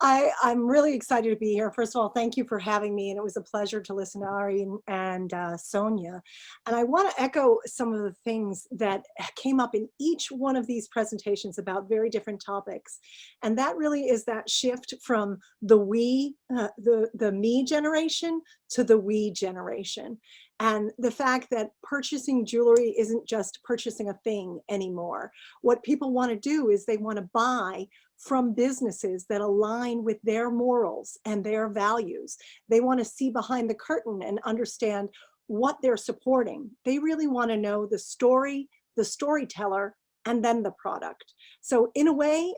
I'm really excited to be here. First of all, thank you for having me, and it was a pleasure to listen to Ari and Sonia. And I want to echo some of the things that came up in each one of these presentations about very different topics. And that really is that shift from the the me generation to the we generation. And the fact that purchasing jewelry isn't just purchasing a thing anymore. What people want to do is they want to buy from businesses that align with their morals and their values. They want to see behind the curtain and understand what they're supporting. They really want to know the story, the storyteller, and then the product. So in a way,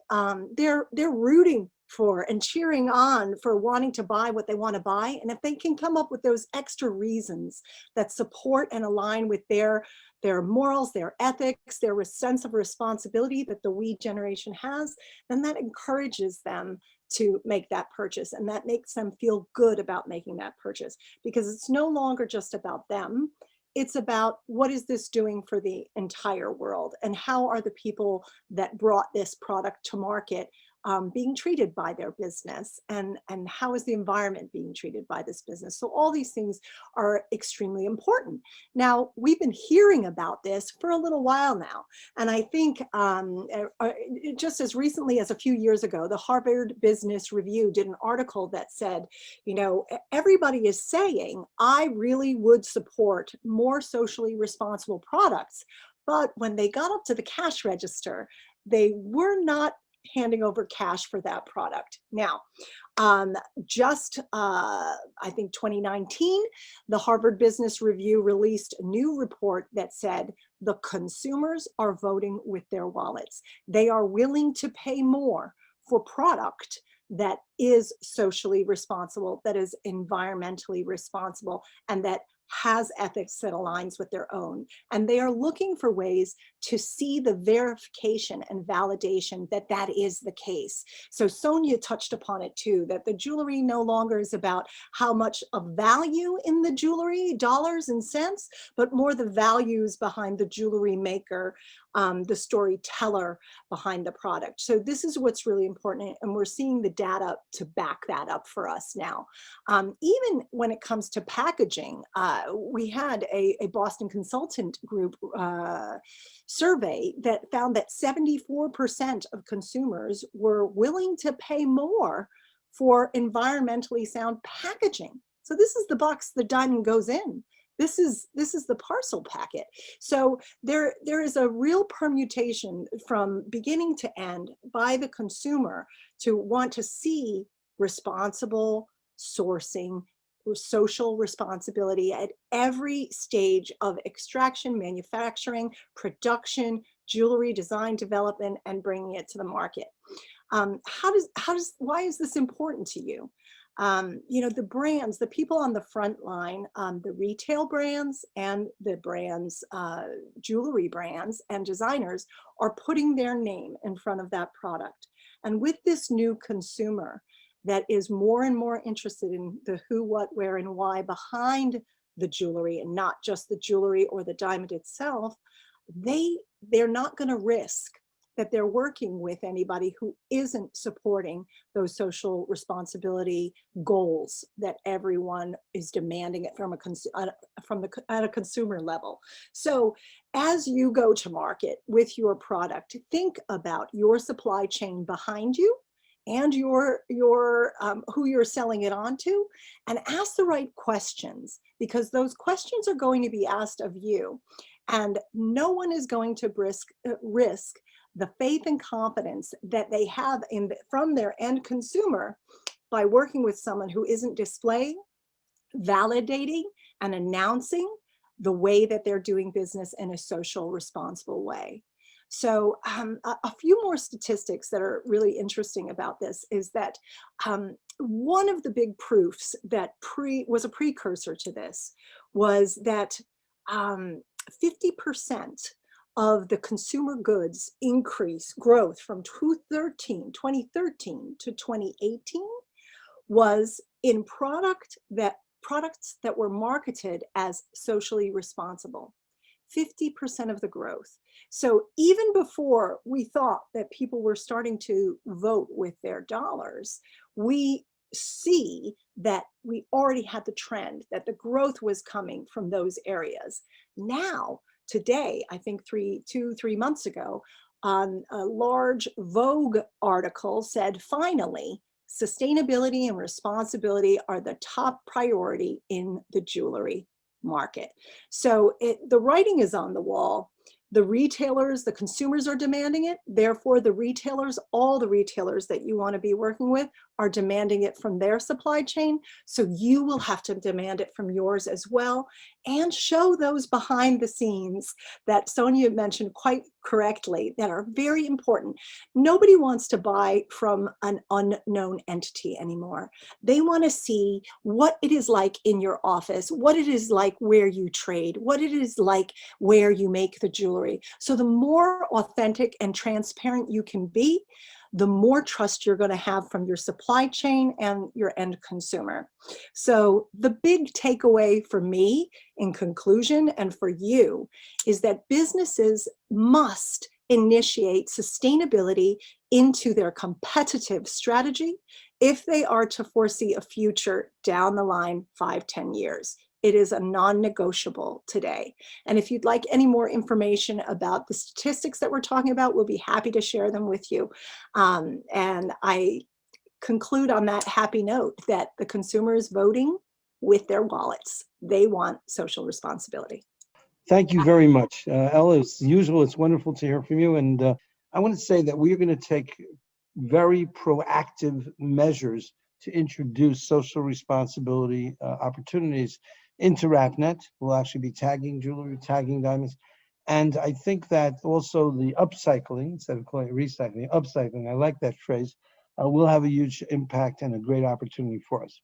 they're rooting for and cheering on for wanting to buy what they want to buy. And if they can come up with those extra reasons that support and align with their morals, their ethics, their sense of responsibility that the we generation has, then that encourages them to make that purchase. And that makes them feel good about making that purchase because it's no longer just about them. It's about what is this doing for the entire world and how are the people that brought this product to market being treated by their business and how is the environment being treated by this business. So all these things are extremely important. Now, we've been hearing about this for a little while now. And I think just as recently as a few years ago, the Harvard Business Review did an article that said, you know, everybody is saying, I really would support more socially responsible products. But when they got up to the cash register, they were not handing over cash for that product. Now, I think 2019, the Harvard Business Review released a new report that said the consumers are voting with their wallets. They are willing to pay more for product that is socially responsible, that is environmentally responsible, and that has ethics that aligns with their own. And they are looking for ways to see the verification and validation that that is the case. So Sonia touched upon it too, that the jewelry no longer is about how much of value in the jewelry, dollars and cents, but more the values behind the jewelry maker, the storyteller behind the product. So this is what's really important. And we're seeing the data to back that up for us now. Even when it comes to packaging, we had a Boston Consultant Group survey that found that 74% of consumers were willing to pay more for environmentally sound packaging. So this is the box the diamond goes in. This is the parcel packet. So there is a real permutation from beginning to end by the consumer to want to see responsible sourcing, social responsibility at every stage of extraction, manufacturing, production, jewelry design, development, and bringing it to the market. Why is this important to you? You know, the brands, the people on the front line, the retail brands and the brands, jewelry brands and designers are putting their name in front of that product. And with this new consumer that is more and more interested in the who, what, where, and why behind the jewelry and not just the jewelry or the diamond itself, they're not going to risk that they're working with anybody who isn't supporting those social responsibility goals that everyone is demanding it from at a consumer level. So as you go to market with your product, think about your supply chain behind you and your who you're selling it on to, and ask the right questions, because those questions are going to be asked of you. And no one is going to risk the faith and confidence that they have from their end consumer by working with someone who isn't displaying, validating, and announcing the way that they're doing business in a social responsible way. So a few more statistics that are really interesting about this is that one of the big proofs that was a precursor to this was that 50% of the consumer goods growth from 2013 to 2018 was in products that were marketed as socially responsible. 50% of the growth. So even before we thought that people were starting to vote with their dollars, we see that we already had the trend, that the growth was coming from those areas. Now, today, I think 3 months ago, a large Vogue article said, finally, sustainability and responsibility are the top priority in the jewelry market. So the writing is on the wall. The retailers, the consumers are demanding it. Therefore, the retailers, all the retailers that you want to be working with are demanding it from their supply chain. So you will have to demand it from yours as well, and show those behind the scenes that Sonia mentioned quite correctly that are very important. Nobody wants to buy from an unknown entity anymore. They want to see what it is like in your office, what it is like where you trade, what it is like where you make the jewelry. So the more authentic and transparent you can be, the more trust you're going to have from your supply chain and your end consumer. So the big takeaway for me in conclusion and for you is that businesses must initiate sustainability into their competitive strategy if they are to foresee a future down the line 5-10 years. It is a non-negotiable today. And if you'd like any more information about the statistics that we're talking about, we'll be happy to share them with you. And I conclude on that happy note that the consumer is voting with their wallets. They want social responsibility. Thank you very much. Elle, as usual, it's wonderful to hear from you. And I want to say that we are going to take very proactive measures to introduce social responsibility opportunities into RapNet. We'll actually be tagging jewelry, tagging diamonds. And I think that also the upcycling, instead of calling it recycling, upcycling, I like that phrase, will have a huge impact and a great opportunity for us.